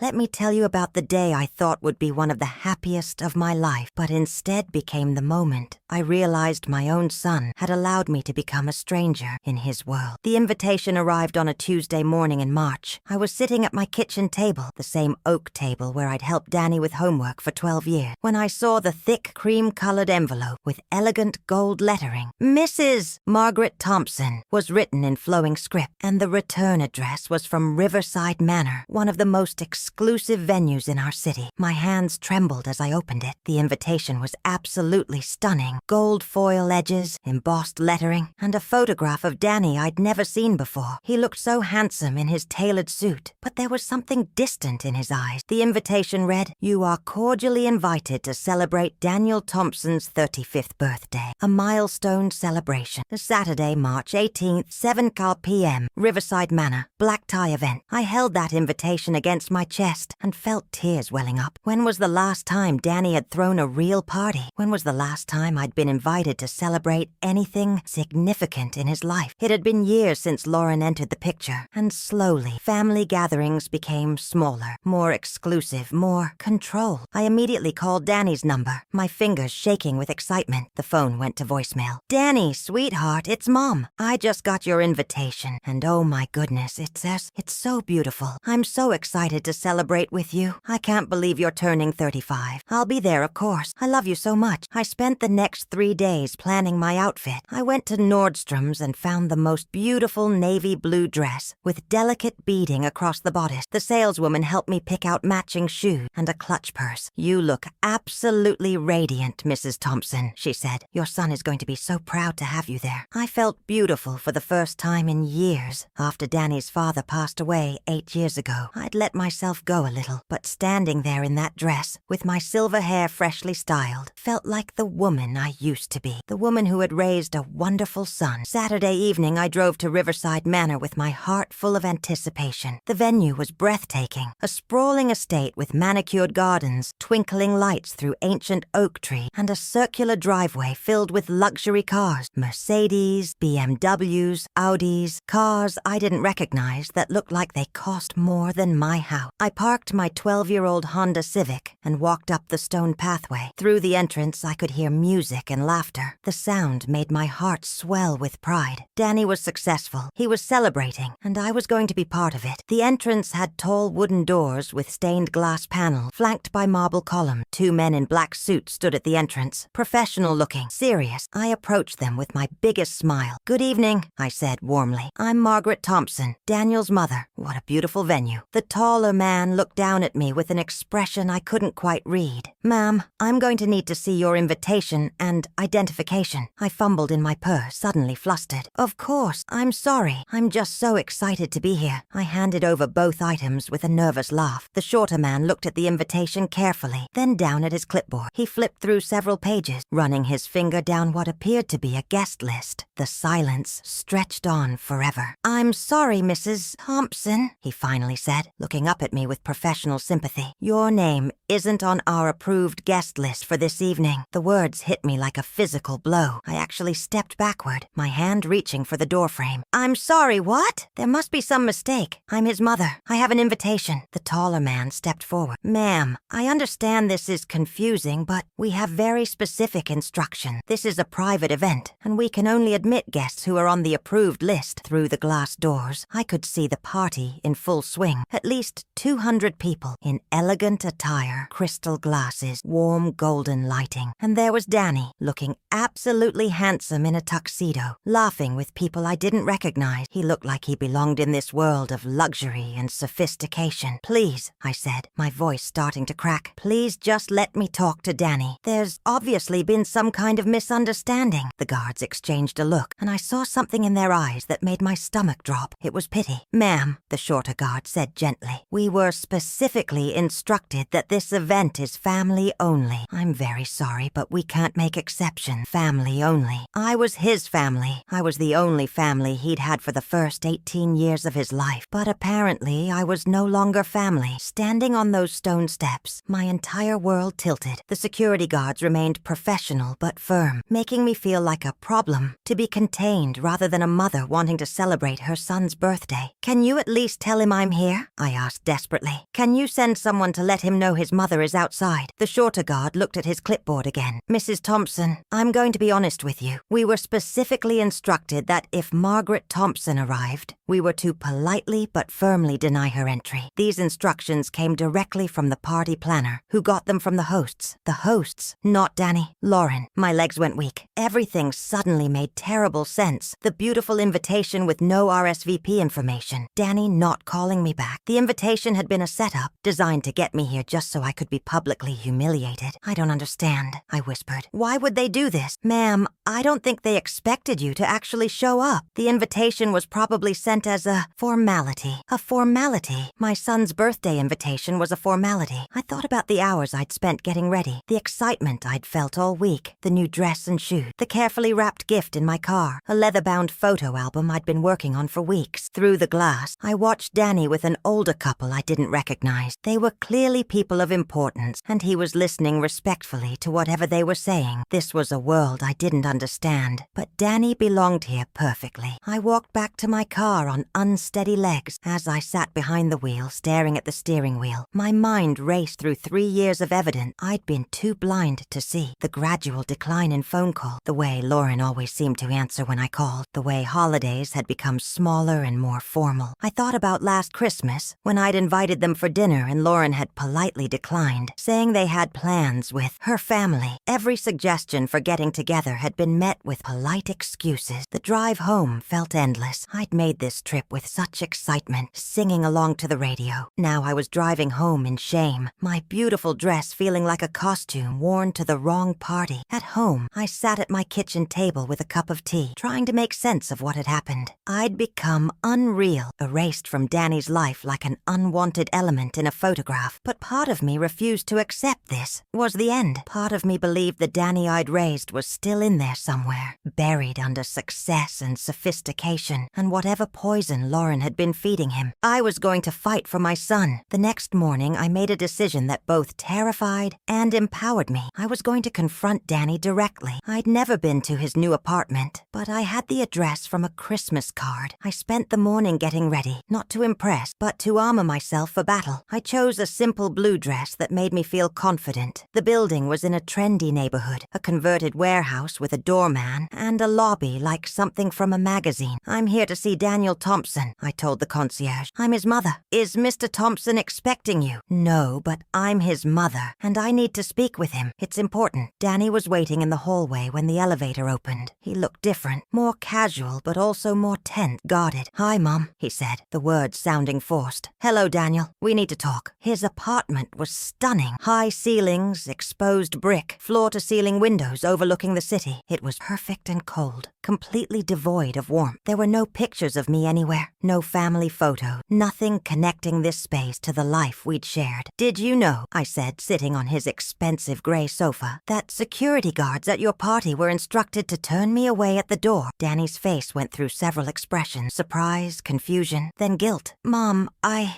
Let me tell you about the day I thought would be one of the happiest of my life, but instead became the moment I realized my own son had allowed me to become a stranger in his world. The invitation arrived on a Tuesday morning in March. I was sitting at my kitchen table, the same oak table where I'd helped Danny with homework for 12 years, when I saw the thick cream-colored envelope with elegant gold lettering. Mrs. Margaret Thompson was written in flowing script, and the return address was from Riverside Manor, one of the most exclusive venues in our city. My hands trembled as I opened it. The invitation was absolutely stunning. Gold foil edges, embossed lettering, and a photograph of Danny I'd never seen before. He looked so handsome in his tailored suit, but there was something distant in his eyes. The invitation read, "You are cordially invited to celebrate Daniel Thompson's 35th birthday, a milestone celebration. The Saturday, March 18th, 7 p.m., Riverside Manor, black tie event." I held that invitation against my chest and felt tears welling up. When was the last time Danny had thrown a real party? When was the last time I'd been invited to celebrate anything significant in his life? It had been years since Lauren entered the picture, and slowly, family gatherings became smaller, more exclusive, more control. I immediately called Danny's number, my fingers shaking with excitement. The phone went to voicemail. "Danny, sweetheart, it's Mom. I just got your invitation, and oh my goodness, it's so beautiful. I'm so excited to celebrate with you. I can't believe you're turning 35. I'll be there, of course. I love you so much. I spent the next 3 days planning my outfit. I went to Nordstrom's and found the most beautiful navy blue dress with delicate beading across the bodice. The saleswoman helped me pick out matching shoes and a clutch purse. You look absolutely radiant, Mrs. Thompson," she said. "Your son is going to be so proud to have you there." I felt beautiful for the first time in years. After Danny's father passed away 8 years ago, I'd let myself go a little, but standing there in that dress, with my silver hair freshly styled, felt like the woman I used to be, the woman who had raised a wonderful son. Saturday evening, I drove to Riverside Manor with my heart full of anticipation. The venue was breathtaking, a sprawling estate with manicured gardens, twinkling lights through ancient oak trees, and a circular driveway filled with luxury cars, Mercedes, BMWs, Audis, cars I didn't recognize that looked like they cost more than my house. I parked my 12-year-old Honda Civic and walked up the stone pathway. Through the entrance, I could hear music and laughter. The sound made my heart swell with pride. Danny was successful. He was celebrating, and I was going to be part of it. The entrance had tall wooden doors with stained glass panels, flanked by marble columns. 2 men in black suits stood at the entrance, professional-looking, serious. I approached them with my biggest smile. "Good evening," I said warmly. "I'm Margaret Thompson, Daniel's mother." What a beautiful venue. The taller man looked down at me with an expression I couldn't quite read. "Ma'am, I'm going to need to see your invitation and identification." I fumbled in my purse, suddenly flustered. "Of course, I'm sorry. I'm just so excited to be here." I handed over both items with a nervous laugh. The shorter man looked at the invitation carefully, then down at his clipboard. He flipped through several pages, running his finger down what appeared to be a guest list. The silence stretched on forever. "I'm sorry, Mrs. Thompson," he finally said, looking up at me with professional sympathy. "Your name isn't on our approved guest list for this evening." The words hit me like a physical blow. I actually stepped backward, my hand reaching for the doorframe. "I'm sorry, what? There must be some mistake. I'm his mother. I have an invitation." The taller man stepped forward. "Ma'am, I understand this is confusing, but we have very specific instructions. This is a private event, and we can only admit guests who are on the approved list." Through the glass doors, I could see the party in full swing. At least 200 people in elegant attire, crystal glasses, warm golden lighting. And there was Danny, looking absolutely handsome in a tuxedo, laughing with people I didn't recognize. He looked like he belonged in this world of luxury and sophistication. "Please," I said, my voice starting to crack, "please just let me talk to Danny. There's obviously been some kind of misunderstanding." The guards exchanged a look, and I saw something in their eyes that made my stomach drop. It was pity. "Ma'am," the shorter guard said gently, "we were specifically instructed that this event is family only. I'm very sorry, but we can't make exceptions. Family only." I was his family. I was the only family he'd had for the first 18 years of his life. But apparently, I was no longer family. Standing on those stone steps, my entire world tilted. The security guards remained professional but firm, making me feel like a problem, to be contained rather than a mother wanting to celebrate her son's birthday. "Can you at least tell him I'm here?" I asked desperately. desperately. "Can you send someone to let him know his mother is outside?" The shorter guard looked at his clipboard again. "Mrs. Thompson, I'm going to be honest with you. We were specifically instructed that if Margaret Thompson arrived, we were to politely but firmly deny her entry. These instructions came directly from the party planner, who got them from the hosts. The hosts, not Danny. Lauren." My legs went weak. Everything suddenly made terrible sense. The beautiful invitation with no RSVP information. Danny not calling me back. The invitation had been a setup, designed to get me here just so I could be publicly humiliated. "I don't understand," I whispered. "Why would they do this?" "Ma'am, I don't think they expected you to actually show up. The invitation was probably sent as a formality." A formality? My son's birthday invitation was a formality. I thought about the hours I'd spent getting ready, the excitement I'd felt all week, the new dress and shoes, the carefully wrapped gift in my car, a leather-bound photo album I'd been working on for weeks. Through the glass, I watched Danny with an older couple I didn't recognize. They were clearly people of importance, and he was listening respectfully to whatever they were saying. This was a world I didn't understand, but Danny belonged here perfectly. I walked back to my car on unsteady legs. As I sat behind the wheel, staring at the steering wheel, my mind raced through 3 years of evidence I'd been too blind to see. The gradual decline in phone calls, the way Lauren always seemed to answer when I called, the way holidays had become smaller and more formal. I thought about last Christmas, when I'd invited them for dinner and Lauren had politely declined, saying they had plans with her family. Every suggestion for getting together had been met with polite excuses. The drive home felt endless. I'd made this trip with such excitement, singing along to the radio. Now I was driving home in shame, my beautiful dress feeling like a costume worn to the wrong party. At home, I sat at my kitchen table with a cup of tea, trying to make sense of what had happened. I'd become unreal, erased from Danny's life like an unwanted element in a photograph. But part of me refused to accept this was the end. Part of me believed the Danny I'd raised was still in there somewhere, buried under success and sophistication, and whatever poison Lauren had been feeding him. I was going to fight for my son. The next morning, I made a decision that both terrified and empowered me. I was going to confront Danny directly. I'd never been to his new apartment, but I had the address from a Christmas card. I spent the morning getting ready, not to impress, but to armor myself for battle. I chose a simple blue dress that made me feel confident. The building was in a trendy neighborhood, a converted warehouse with a doorman and a lobby like something from a magazine. "I'm here to see Daniel Thompson," I told the concierge. "I'm his mother." "Is Mr. Thompson expecting you?" "No, but I'm his mother, and I need to speak with him. It's important." Danny was waiting in the hallway when the elevator opened. He looked different, more casual, but also more tense, guarded. "Hi, Mom," he said, the words sounding forced. "Hello, Daniel. We need to talk." His apartment was stunning. High ceilings, exposed brick, floor-to-ceiling windows overlooking the city. It was perfect and cold, completely devoid of warmth. There were no pictures of me anywhere, no family photos, nothing connecting this space to the life we'd shared. "Did you know," I said, sitting on his expensive gray sofa, "that security guards at your party were instructed to turn me away at the door?" Danny's face went through several expressions: surprise, confusion, then guilt. "Mom,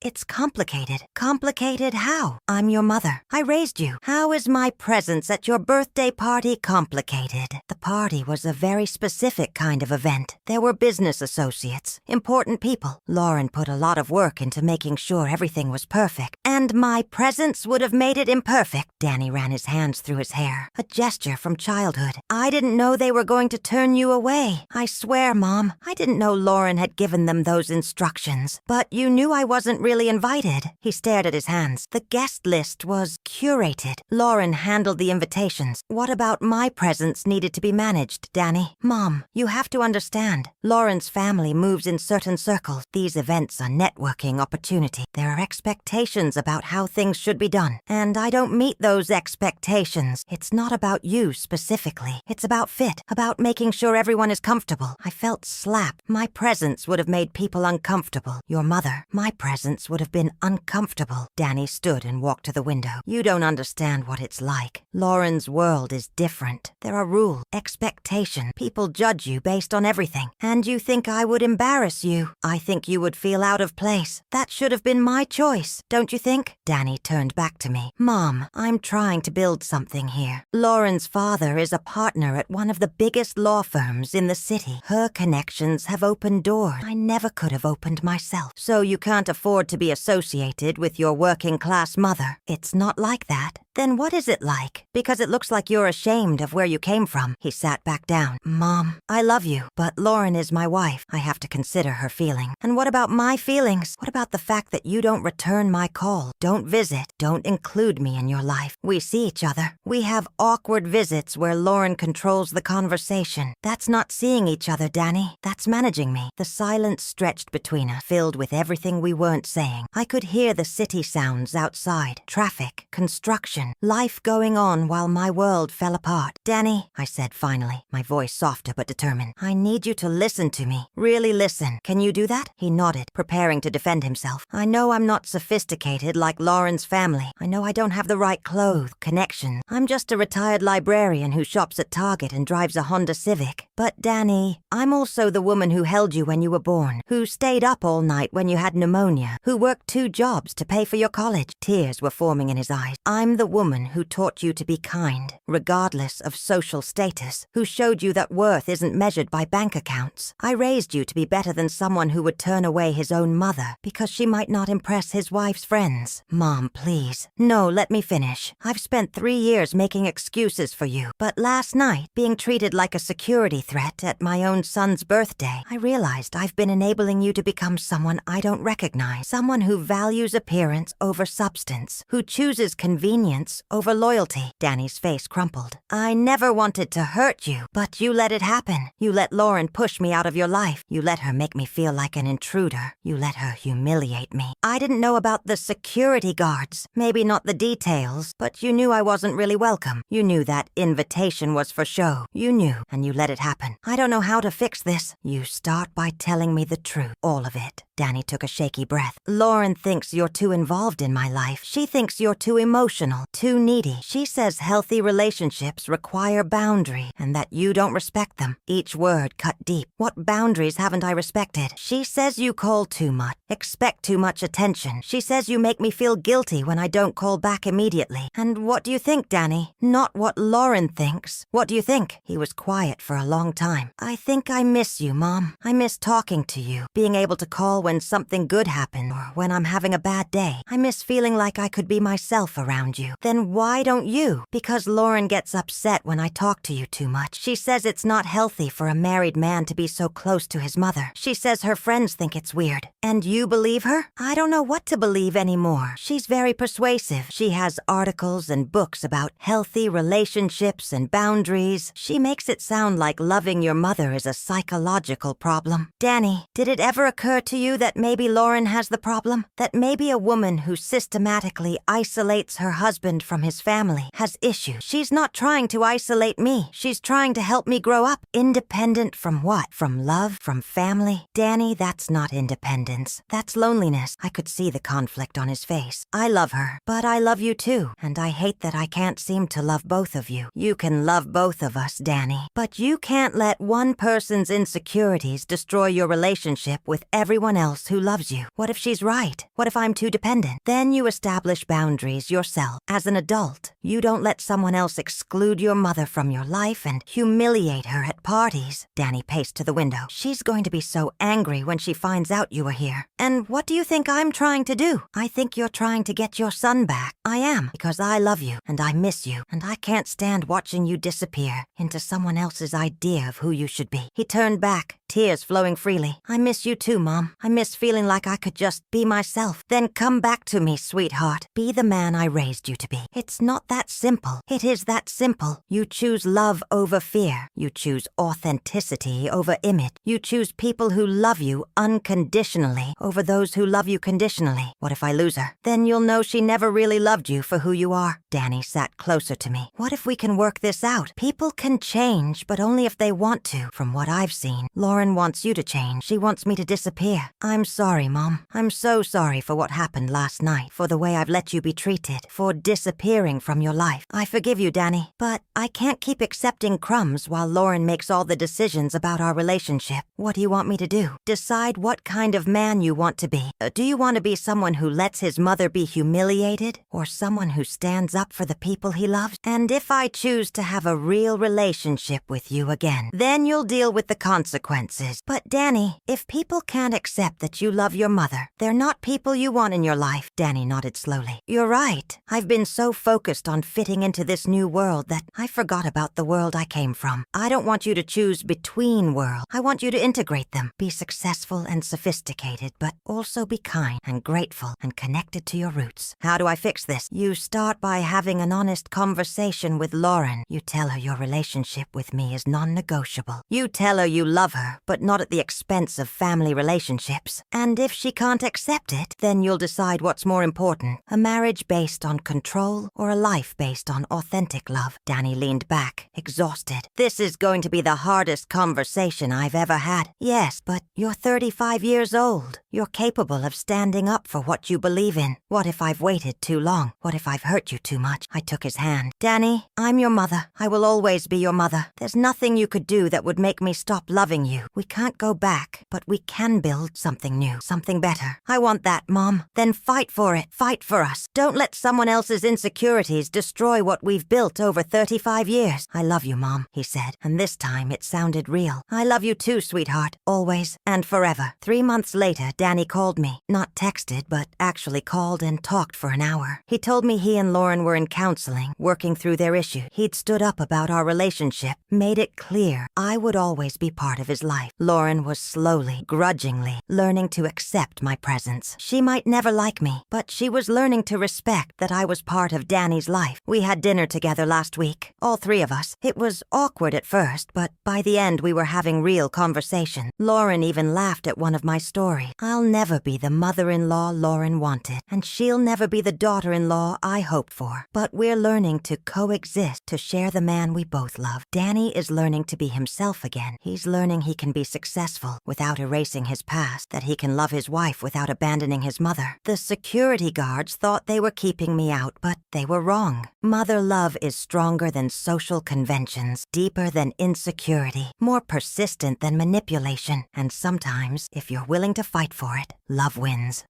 it's complicated." "Complicated how? I'm your mother. I raised you. How is my presence at your birthday party complicated?" The party was a very specific kind of event. There were business associates, important people. Lauren put a lot of work into making sure everything was perfect. "And my presence would have made it imperfect." Danny ran his hands through his hair, a gesture from childhood. "I didn't know they were going to turn you away. I swear, Mom, I didn't know Lauren had given them those instructions. But you knew I wasn't really invited." He stared at his hands. "The guest list was curated. Lauren handled the invitations. What about my presence needed to be managed, Danny?" "Mom, you have to understand. Lauren's family moves in certain circles. These events are networking opportunity. There are expectations about how things should be done, and I don't meet those expectations. It's not about you specifically. It's about fit, about making sure everyone is comfortable." I felt slapped. My presence would have made people uncomfortable. Your mother, my presence would have been uncomfortable. Danny stood and walked to the window. "You don't understand what it's like. Lauren's world is different. There are rules, expectations. People judge you based on everything. And you think I would embarrass you. I think you would feel out of place. That should have been my choice, don't you think? Danny turned back to me. Mom, I'm trying to build something here. Lauren's father is a partner at one of the biggest law firms in the city. Her connections have opened doors I never could have opened myself. So you can't afford to be associated with your working-class mother. It's not like that. Then what is it like? Because it looks like you're ashamed of where you came from. He sat back down. Mom, I love you, but Lauren is my wife. I have to consider her feeling. And what about my feelings? What about the fact that you don't return my call, don't visit, don't include me in your life? We see each other. We have awkward visits where Lauren controls the conversation. That's not seeing each other, Danny. That's managing me. The silence stretched between us, filled with everything we weren't saying. I could hear the city sounds outside. Traffic, construction, life going on while my world fell apart. Danny, I said finally, my voice softer but determined, I need you to listen to me. Really listen. Can you do that? He nodded, preparing to defend himself. I know I'm not sophisticated like Lauren's family. I know I don't have the right clothes, connections. I'm just a retired librarian who shops at Target and drives a Honda Civic. But Danny, I'm also the woman who held you when you were born, who stayed up all night when you had pneumonia, who worked 2 jobs to pay for your college. Tears were forming in his eyes. I'm the woman who taught you to be kind, regardless of social status, who showed you that worth isn't measured by bank accounts. I raised you to be better than someone who would turn away his own mother because she might not impress his wife's friends. Mom, please. No, let me finish. I've spent 3 years making excuses for you, but last night, being treated like a security threat at my own son's birthday, I realized I've been enabling you to become someone I don't recognize, someone who values appearance over substance, who chooses convenience over loyalty. Danny's face crumpled. I never wanted to hurt you, but you let it happen. You let Lauren push me out of your life. You let her make me feel like an intruder. You let her humiliate me. I didn't know about the security guards. Maybe not the details, but you knew I wasn't really welcome. You knew that invitation was for show. You knew, and you let it happen. I don't know how to fix this. You start by telling me the truth. All of it. Danny took a shaky breath. Lauren thinks you're too involved in my life. She thinks you're too emotional, too needy. She says healthy relationships require boundary and that you don't respect them. Each word cut deep. What boundaries haven't I respected? She says you call too much, expect too much attention. She says you make me feel guilty when I don't call back immediately. And what do you think, Danny? Not what Lauren thinks. What do you think? He was quiet for a long time. I think I miss you, Mom. I miss talking to you, being able to call when something good happened or when I'm having a bad day. I miss feeling like I could be myself around you. Then why don't you? Because Lauren gets upset when I talk to you too much. She says it's not healthy for a married man to be so close to his mother. She says her friends think it's weird. And you believe her? I don't know what to believe anymore. She's very persuasive. She has articles and books about healthy relationships and boundaries. She makes it sound like loving your mother is a psychological problem. Danny, did it ever occur to you that maybe Lauren has the problem? That maybe a woman who systematically isolates her husband from his family has issues? She's not trying to isolate me. She's trying to help me grow up. Independent from what? From love? From family? Danny, that's not independence. That's loneliness. I could see the conflict on his face. I love her, but I love you too. And I hate that I can't seem to love both of you. You can love both of us, Danny. But you can't let one person's insecurities destroy your relationship with everyone else who loves you. What if she's right? What if I'm too dependent? Then you establish boundaries yourself. As an adult, you don't let someone else exclude your mother from your life and humiliate her at parties. Danny paced to the window. She's going to be so angry when she finds out you were here. And what do you think I'm trying to do? I think you're trying to get your son back. I am, because I love you, and I miss you, and I can't stand watching you disappear into someone else's idea of who you should be. He turned back, tears flowing freely. I miss you too, Mom. I miss feeling like I could just be myself. Then come back to me, sweetheart. Be the man I raised you to be. It's not that simple. It is that simple. You choose love over fear. You choose authenticity over image. You choose people who love you unconditionally over those who love you conditionally. What if I lose her? Then you'll know she never really loved you for who you are. Danny sat closer to me. What if we can work this out? People can change, but only if if they want to. From what I've seen, Lauren wants you to change. She wants me to disappear. I'm sorry, Mom. I'm so sorry for what happened last night, for the way I've let you be treated, for disappearing from your life. I forgive you, Danny, but I can't keep accepting crumbs while Lauren makes all the decisions about our relationship. What do you want me to do? Decide what kind of man you want to be. Do you want to be someone who lets his mother be humiliated, or someone who stands up for the people he loves? And if I choose to have a real relationship with you again, then you'll deal with the consequences. But Danny, if people can't accept that you love your mother, they're not people you want in your life. Danny nodded slowly. You're right. I've been so focused on fitting into this new world that I forgot about the world I came from. I don't want you to choose between worlds. I want you to integrate them. Be successful and sophisticated, but also be kind and grateful and connected to your roots. How do I fix this? You start by having an honest conversation with Lauren. You tell her your relationship with me is non-negotiable. You tell her you love her, but not at the expense of family relationships. And if she can't accept it, then you'll decide what's more important, a marriage based on control or a life based on authentic love. Danny leaned back, exhausted. This is going to be the hardest conversation I've ever had. Yes, but you're 35 years old. You're capable of standing up for what you believe in. What if I've waited too long? What if I've hurt you too much? I took his hand. Danny, I'm your mother. I will always be your mother. There's nothing you could do that would make me stop loving you. We can't go back, but we can build something new, something better. I want that, Mom. Then fight for it. Fight for us. Don't let someone else's insecurities destroy what we've built over 35 years. I love you, Mom, he said, and this time it sounded real. I love you too, sweetheart. Always and forever. 3 months later, Danny called me. Not texted, but actually called and talked for an hour. He told me he and Lauren were in counseling, working through their issue. He'd stood up about our relationship, made it clear I would always be part of his life. Lauren was slowly, grudgingly, learning to accept my presence. She might never like me, but she was learning to respect that I was part of Danny's life. We had dinner together last week, all three of us. It was awkward at first, but by the end we were having real conversation. Lauren even laughed at one of my stories. I'll never be the mother-in-law Lauren wanted, and she'll never be the daughter-in-law I hoped for. But we're learning to coexist, to share the man we both love. Danny is learning to be himself again. He's learning he can be successful without erasing his past, that he can love his wife without abandoning his mother. The security guards thought they were keeping me out, but they were wrong. Mother love is stronger than social conventions, deeper than insecurity, more persistent than manipulation, and sometimes, if you're willing to fight for it, love wins.